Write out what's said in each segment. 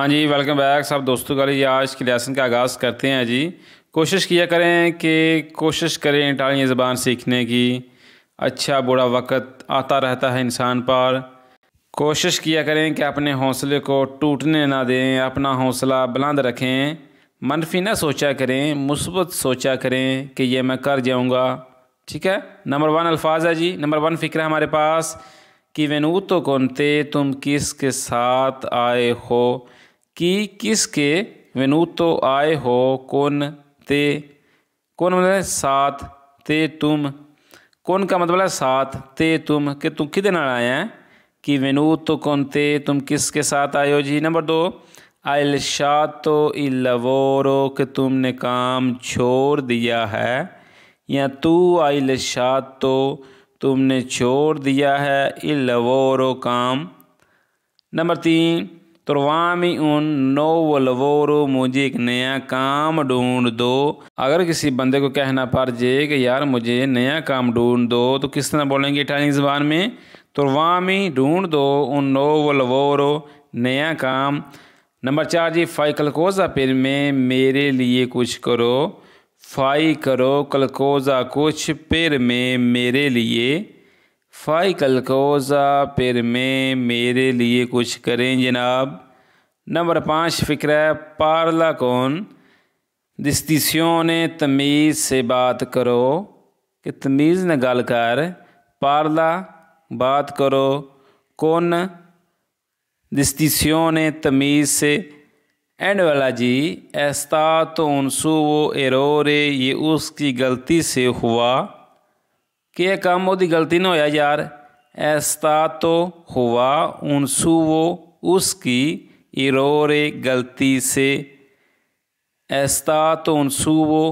हाँ जी, welcome back सब दोस्तों का लिए आज की लेसन का आगाज़ करते हैं जी। कोशिश किया करें कि कोशिश करें इटालियन ज़बान सीखने की। अच्छा बुरा वक्त आता रहता है इंसान पर। कोशिश किया करें कि अपने हौसले को टूटने ना दें, अपना हौसला बुलंद रखें। मनफी ना सोचा करें, मुस्बत सोचा करें कि ये मैं कर जाऊँगा। ठीक है। नंबर 1 अल्फाज है जी। नंबर 1 फ़िक्र है हमारे पास कि वेनूतो कोंते, तुम किसके साथ आए हो। कि किसके वेनूतो आए हो, कौन ते, कौन मतलब है साथ, ते तुम, कौन का मतलब है साथ, ते तुम कि तुम किधर आए हैं। कि वेनूतो कोंते, तुम किसके साथ आए हो जी। नंबर 2 आइलशातो इल लवोरो, कि तुमने काम छोड़ दिया है। या तू आइलशातो, तुमने छोड़ दिया है, इल लवोरो काम। नंबर 3 तुरवामी उन नो लवोरो, मुझे एक नया काम ढूंढ दो। अगर किसी बंदे को कहना पड़ जाए कि यार मुझे नया काम ढूंढ दो, तो किस तरह बोलेंगे इटालियन ज़बान में। तुरवामी ढूंढ दो, उन नो लवोरो, नया काम। नंबर 4 जी फाई कलकोजा फिर में, मेरे लिए कुछ करो। फाई करो, कलकोजा कुछ, फिर में मेरे लिए। फ़ाई कलकोज़ा फिर में मेरे लिए कुछ करें जनाब। नंबर 5 फ़िक्र है पार्ला कौन डिस्टिसियोने, तमीज़ से बात करो। कि तमीज़ न गल कर, पार्ला बात करो, कौन डिस्टिसियोने तमीज़ से। एंड वाला जी एस्ता तो उनसु वो एरोरे, ये उसकी गलती से हुआ। कि यह काम वो गलती ना होया यार। ऐसा तो हुआ उनसु वो उसकी, इरोरे गलती से। ऐसा तो उनसु वो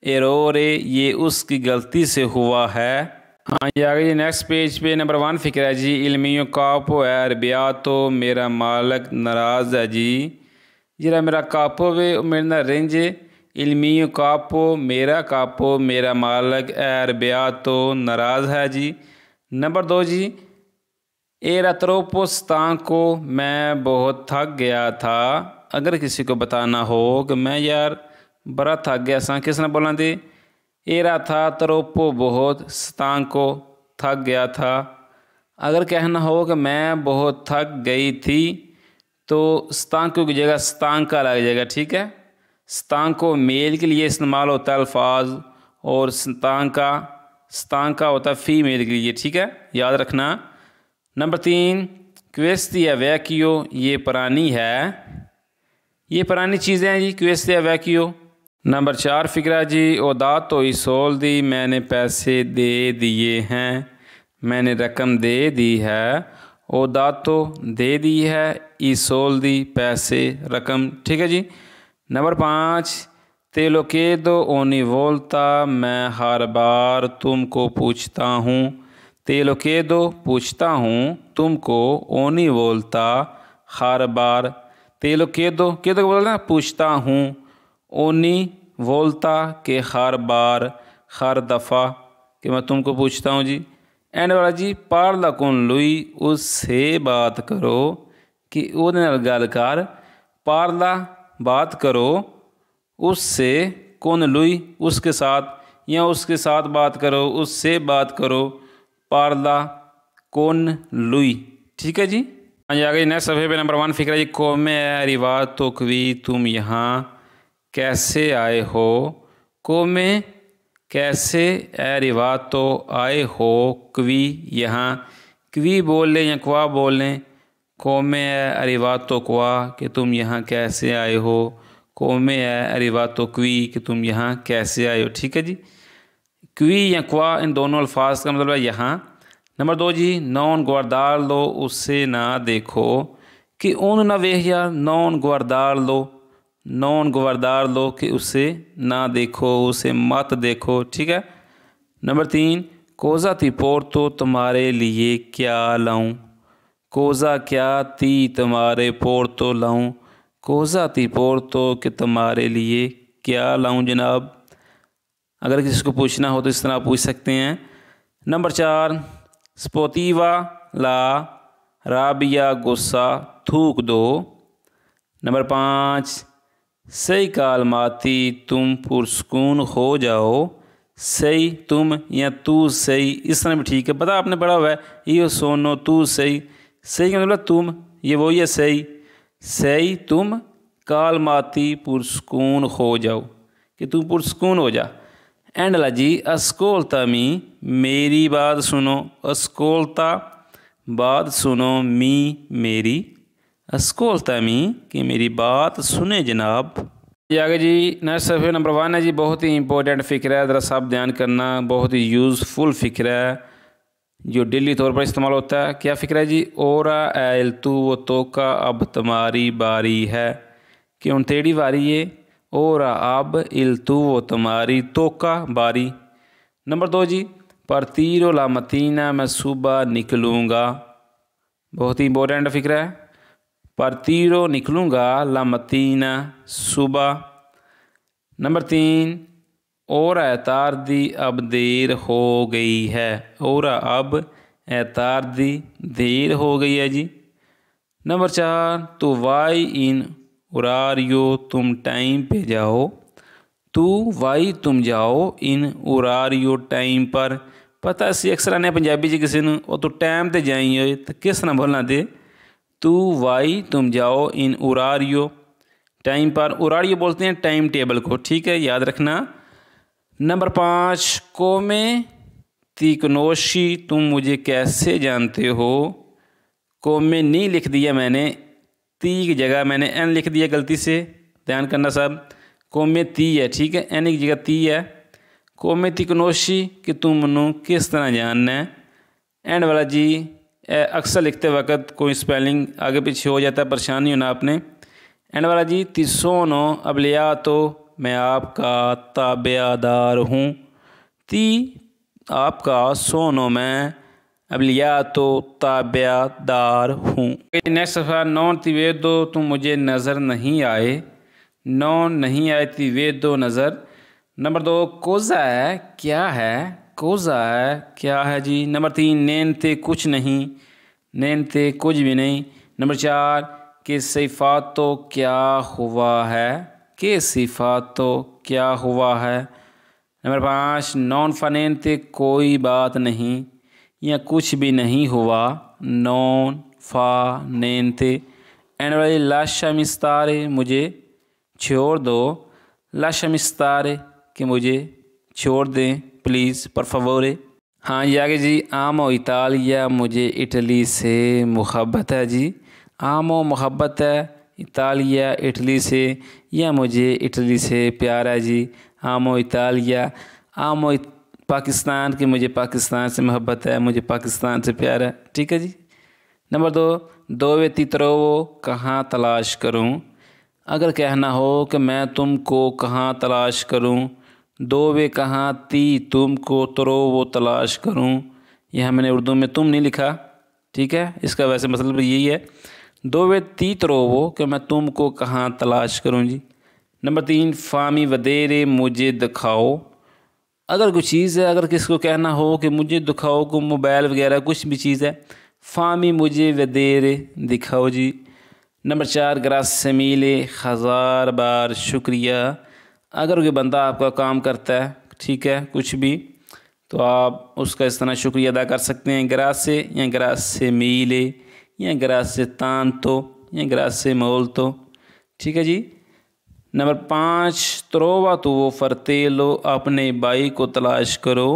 एरोरे, ये उसकी गलती से हुआ है। हाँ जी आगे जी नेक्स्ट पेज पे नंबर 1 फ़िक्र है जी इल्मियों कापो है अरबिया, तो मेरा मालक नाराज़ है जी। जरा मेरा कापो वे मेरे ना रेंज इल्मी कापो, मेरा कापो, मेरा मालक अरबिया, तो नाराज़ है जी। नंबर 2 जी एरा त्रोपोस्तां को, मैं बहुत थक गया था। अगर किसी को बताना हो कि मैं यार बड़ा थक गया सा, किसने बोलना थी। एरा था त्रोपो बहुत, स्तां को थक गया था। अगर कहना हो कि मैं बहुत थक गई थी, तो स्तांको की जगह स्तांका लग जाएगा। ठीक है। स्तांको मेल के लिए इस्तेमाल होता है अल्फाज, और स्तांका होता है फीमेल के लिए। ठीक है, याद रखना। नंबर 3 क्वेस्टिया वैक्यो, ये पुरानी है। ये पुरानी चीज़ें हैं जी क्वेस्टिया वैक्यो। नंबर 4 फ़िक्रा जी ओदा तो इसोल दी, मैंने पैसे दे दिए हैं, मैंने रकम दे दी है। ओदा तो दे दी है, इसोल दी पैसे रकम। ठीक है जी। नंबर 5 तेलो के दो ओनी वोल्ता, मैं हर बार तुमको पूछता हूँ। तेलो के दो पूछता हूँ, तुमको ओनी वोल्ता हर बार। तेलो के दो बोलना पूछता हूँ, ओनी वोल्ता के हर बार, हर दफ़ा कि मैं तुमको पूछता हूँ जी। एंड वाला जी पार्ला कौन लुई, उससे बात करो। कि ਉਹਦੇ ਨਾਲ ਗੱਲ कर, पार्ला बात करो उससे, कौन लुई उसके साथ, या उसके साथ बात करो, उससे बात करो, पार्ला कौन लुई। ठीक है जी। हाँ जी आगे नेक्स्ट सफ़े पे नंबर 1 फ़िक्र जी कौमे रिवाज तो कवी, तुम यहाँ कैसे आए हो। कौमे कैसे रिवाज तो आए हो, कवी यहाँ। कवी बोल लें या क्वा बोल लें। कौमे अरिवा तो क्वा, कि तुम यहाँ कैसे आए हो। कौमे अरिवा तो क्वी, कि तुम यहाँ कैसे आए हो। ठीक है जी। क्वी या क्वा इन दोनों अल्फाज का मतलब है यहाँ। नंबर 2 जी नॉन गुआरदार लो, उससे ना देखो। कि उन ना वेख यार, नॉन गुआरदार लो, नॉन गुआरदार लो, कि उसे ना देखो, उसे मत देखो। ठीक है। नंबर 3 कोज़ा ती पोर्तो, तुम्हारे लिए क्या लाऊं। कोज़ा क्या ती, तुम्हारे पोर्तो लाऊं। कोज़ा ती पोर्तो, कि तुम्हारे लिए क्या लाऊं जनाब। अगर किसी को पूछना हो तो इस तरह पूछ सकते हैं। नंबर 4 स्पोतीवा ला राबिया, गुस्सा थूक दो। नंबर 5, सही कालमाती तुम पुरस्कून हो जाओ। सही तुम या तू सही, इस तरह भी ठीक है। पता आपने पढ़ा हुआ है यो सोनो तू सही। सही का मतलब तुम, ये वही है सही। सही तुम कालमाती पुरस्कून हो जाओ, कि तू पुरस्कून हो जा। एंड ला जी अस्कोलता मी, मेरी बात सुनो। अस्कोलता बात सुनो, मी मेरी। अस्कोलता मी कि मेरी बात सुने जनाब। आगे जी नेक्स्ट सफ़े नंबर 1 है जी, बहुत ही इंपॉर्टेंट फ़िक्र है, ज़रा सब ध्यान करना। बहुत ही यूज़फुल फ़िक्र है जो डेली तौर पर इस्तेमाल होता है। क्या फ़िक्र है जी? ओरा एल तू वो तो का, अब तुम्हारी बारी है, कि उन तेरी बारी है। ओरा अब इल तू वो तुम्हारी तो का बारी। नंबर 2 जी, परतीरो ला मतीना, मैं सुबह निकलूँगा। बहुत ही इंपॉर्टेंट फ़िक्र है। परतीरो निकलूँगा, ला मतीना सुबह। नंबर 3, और एतार दी अब देर हो गई है। और अब एतार दी देर हो गई है जी। नंबर 4, तो वाई इन उरारियो, तुम टाइम पे जाओ। तू वाई तुम जाओ, इन उरारियो टाइम पर। पता सी अक्सर आने पंजाबी जी किसी ने वो तो टाइम ते जाइए, तो किस तरह बोलना दे? तू वाई तुम जाओ, इन उरारियो टाइम पर। उरारियो बोलते हैं टाइम टेबल को, ठीक है, याद रखना। नंबर 5, कोमे तिकनोशी, तुम मुझे कैसे जानते हो। कोमे नहीं लिख दिया मैंने, ती की जगह मैंने एन लिख दिया गलती से, ध्यान करना सब। कोमे ती है, ठीक है, एन की जगह ती है। कोमे तिकनोशी कि तुम मनु किस तरह जानना है। एंड वाला जी अक्सर लिखते वक्त कोई स्पेलिंग आगे पीछे हो जाता है, परेशान नहीं होना आपने। एंड वाला जी तिसोनो अब लिया तो मैं आपका ताबेदार हूँ। ती आपका, सोनो मैं, अब लिया तो ताबेदार हूँ। नेक्स्ट सफ़ा, नॉन तिवेदो तुम मुझे नज़र नहीं आए। नॉन नहीं आए, तिवेदो नज़र। नंबर 2, कोज़ा है क्या है। कोज़ा है क्या है जी। नंबर 3, नैन थे कुछ नहीं। नैन थे कुछ भी नहीं। नंबर 4, कि सिफ़ात तो क्या हुआ है। कि सिफ़ात तो क्या हुआ है। नंबर 5, नॉन फ़नेन थे कोई बात नहीं या कुछ भी नहीं हुआ। नॉन फ़ा नेन थे। एंड वाली लाशा मिस्तारे, मुझे छोड़ दो। लाशा मिस्तारे कि मुझे छोड़ दें प्लीज़, पर फवोरे। हाँ ये आगे जी, आमो इतालिया, मुझे इटली से मुहब्बत है जी। आमो मोहब्बत है, इतालिया इटली से, या मुझे इटली से प्यार है जी। आमो इतालिया, आमो पाकिस्तान की, मुझे पाकिस्तान से मोहब्बत है, मुझे पाकिस्तान से प्यार है, ठीक है जी। नंबर 2, दोवे तितरोवो कहाँ तलाश करूँ। अगर कहना हो कि मैं तुमको कहाँ तलाश करूँ। दोवे कहाँ, ती तुमको, तरो वो तलाश करूँ। यह मैंने उर्दू में तुम नहीं लिखा, ठीक है, इसका वैसे मतलब यही है। दोवे ती तरो वो कि मैं तुमको कहाँ तलाश करूँ जी। नंबर 3, फामी वदेरे मुझे दिखाओ। अगर कोई चीज़ है, अगर किसको कहना हो कि मुझे दिखाओ, को मोबाइल वगैरह कुछ भी चीज़ है, फामी मुझे वदेरे दिखाओ जी। नंबर 4, ग्रासे मिले, हज़ार बार शुक्रिया। अगर कोई बंदा आपका काम करता है, ठीक है, कुछ भी, तो आप उसका इस तरह शुक्रिया अदा कर सकते हैं, ग्रासे या ग्रासे मिले या ग्रासे तांतो या ग्रासे मोल्तो, ठीक है जी। नंबर 5, त्रोवा तो वो फरतेलो, अपने भाई को तलाश करो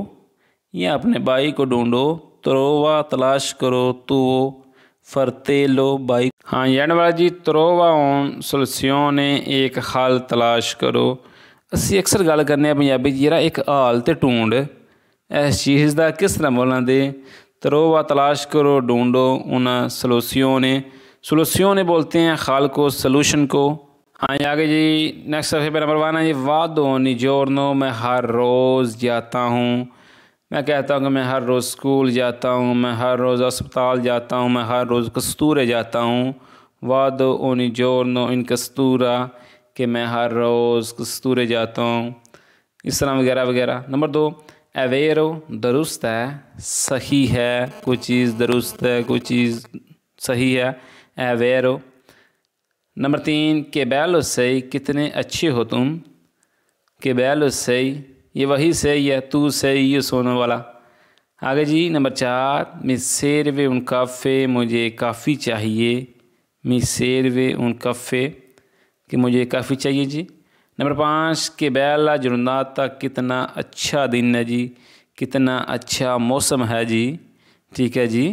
या अपने भाई को ढूंढो। त्रोवा तलाश करो, तो वो फरतेलो भाई। हाँ एंड वाला जी, त्रोवा ऑन सॉल्यूशने, एक हल तलाश करो। असी अक्सर गल करने पंजाबी जरा एक हाल तो ढूंढ, इस चीज़ का किस तरह बोलना दे। त्रोवा तलाश करो, ढूंढो, उन सॉल्यूशने। सॉल्यूशने बोलते हैं हल को, सॉल्यूशन को। हाँ आगे जी नेक्स्ट सफ़े पे नंबर 1 है जी, वादो निजोरनो, मैं हर रोज़ जाता हूँ। मैं कहता हूँ कि मैं हर रोज़ स्कूल जाता हूँ, मैं हर रोज़ अस्पताल जाता हूँ, मैं हर रोज़ कस्तूरे जाता हूँ। वादो ओनी जोरनो इन कस्तूरा, कि मैं हर रोज़ कस्तूरे जाता हूँ, इस तरह वगैरह वगैरह। नंबर 2, एवेरो दुरुस्त है, सही है, कोई चीज़ दुरुस्त है, कोई चीज़ सही है, एवेरो। नंबर 3 के बैल सही, कितने अच्छे हो तुम। के बैल सही, ये वही सही है, तू सही, ये सोने वाला। आगे जी नंबर 4 मी सेरवे उन काफ़े, मुझे काफ़ी चाहिए। मी सेरवे उन काफ़े, कि मुझे काफ़ी चाहिए जी। नंबर 5 के बैला जुर्नाता, कितना अच्छा दिन है जी, कितना अच्छा मौसम है जी। ठीक है जी,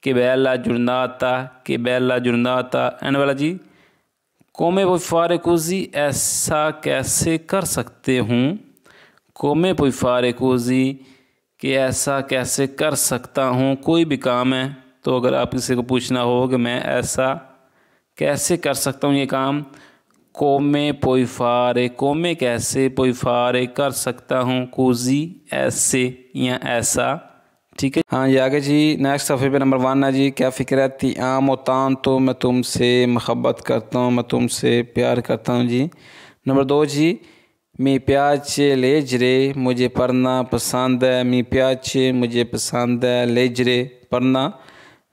के बैला जुर्नाता, के बैला जुर्नाता। एंड वाला जी कोमे पुई फारे कोजी, ऐसा कैसे कर सकते हूँ। कोमे पुई फारे कोजी, कि ऐसा कैसे कर सकता हूँ। कोई भी काम है तो अगर आप किसी को पूछना हो कि मैं ऐसा कैसे कर सकता हूँ ये काम, कोमे पुई फारे, कोमे कैसे, पुई फारे कर सकता हूँ, कोजी ऐसे या ऐसा। ठीक है हाँ जी। आगे जी नेक्स्ट सफ़े पे नंबर 1 है जी, क्या फ़िक्र थी आम तान, तो मैं तुमसे मोहब्बत करता हूँ, मैं तुमसे प्यार करता हूँ जी। नंबर 2 जी मी प्याचे लेजरे, मुझे पढ़ना पसंद है। मी प्याचे, मुझे पसंद है। लेजरे पढ़ना।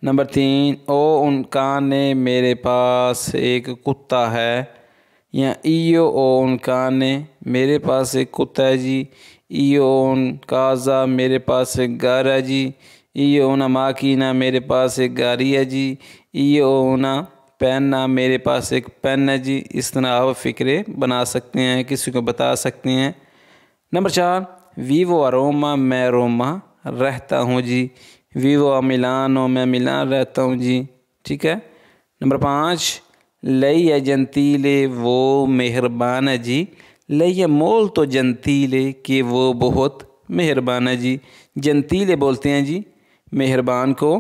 नंबर 3 ओ उनका ने, मेरे पास एक कुत्ता है। या इयो ओ उनका ने, मेरे पास एक कुत्ता है जी। इयो उन काजा, मेरे पास एक घर है जी। इयो ना माकीना, मेरे पास एक गाड़ी है जी। इयो ना पेन, मेरे पास एक पेन है जी। इस तरह आप फ़िक्रे बना सकते हैं, किसी को बता सकते हैं। नंबर 4 वीवो अरोमा, मैं रोमा रहता हूँ जी। वीवो मिलानो, मैं मिलान रहता हूँ जी। ठीक है। नंबर 5 लई है जंतीले, वो मेहरबान है जी। लई है मोल तो जंतीले, कि वो बहुत मेहरबान है जी। जंतीले बोलते हैं जी मेहरबान को।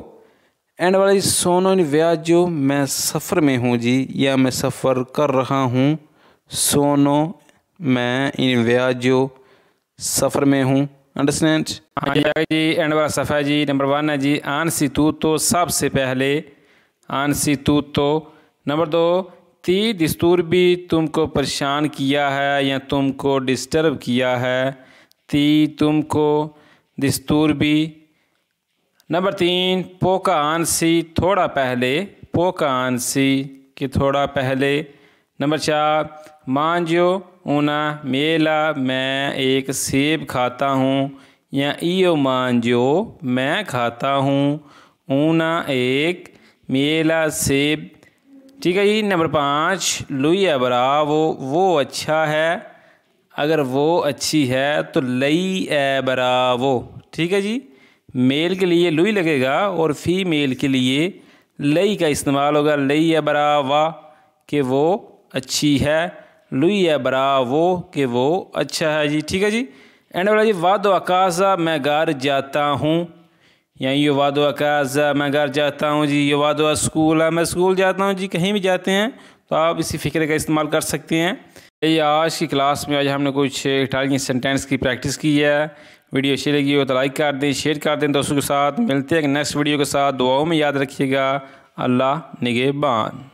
एंड वाला जी सोनो इन व्याजो, मैं सफ़र में हूँ जी, या मैं सफ़र कर रहा हूँ। सोनो मैं इन व्याजो, सफ़र में हूँ। अंडरस्टैंड हाँ जी। एंड वाला सफ़ा जी नंबर 1 है जी आनसी तू तो, सबसे पहले आनसी तू तो। नंबर 2 ती दस्तूर भी तुमको परेशान किया है या तुमको डिस्टर्ब किया है। ती तुमको, दस्तूर भी। नंबर 3 पोका आनसी, थोड़ा पहले। पोका आनसी, कि थोड़ा पहले। नंबर 4 मांजो ऊना मेला, मैं एक सेब खाता हूँ। या इयो मांजो, मैं खाता हूँ। ऊना एक, मेला सेब। ठीक है जी। नंबर 5 लुई ब्रावो, वो अच्छा है। अगर वो अच्छी है तो लई ए ब्रावो। ठीक है जी। मेल के लिए लुई लगेगा और फीमेल के लिए लई का इस्तेमाल होगा। लई ए ब्रावा, कि वो अच्छी है। लुई ए ब्रावो, कि वो अच्छा है जी। ठीक है जी। एंड वाला जी वादो अकाजा, मैं घर जाता हूँ। या ये वादो अकाजा, मैं घर जाता हूँ जी। ये वादो स्कूल है, मैं स्कूल जाता हूँ जी। कहीं भी जाते हैं तो आप इसी फ़िक्रे का इस्तेमाल कर सकते हैं। ये आज की क्लास में आज हमने कुछ इटालियन सेंटेंस की प्रैक्टिस की है। वीडियो अच्छी लगी हो तो लाइक कर दें, शेयर कर दें दोस्तों के साथ। मिलते हैं नेक्स्ट वीडियो के साथ। दुआओं में याद रखिएगा। अल्लाह निगहबान।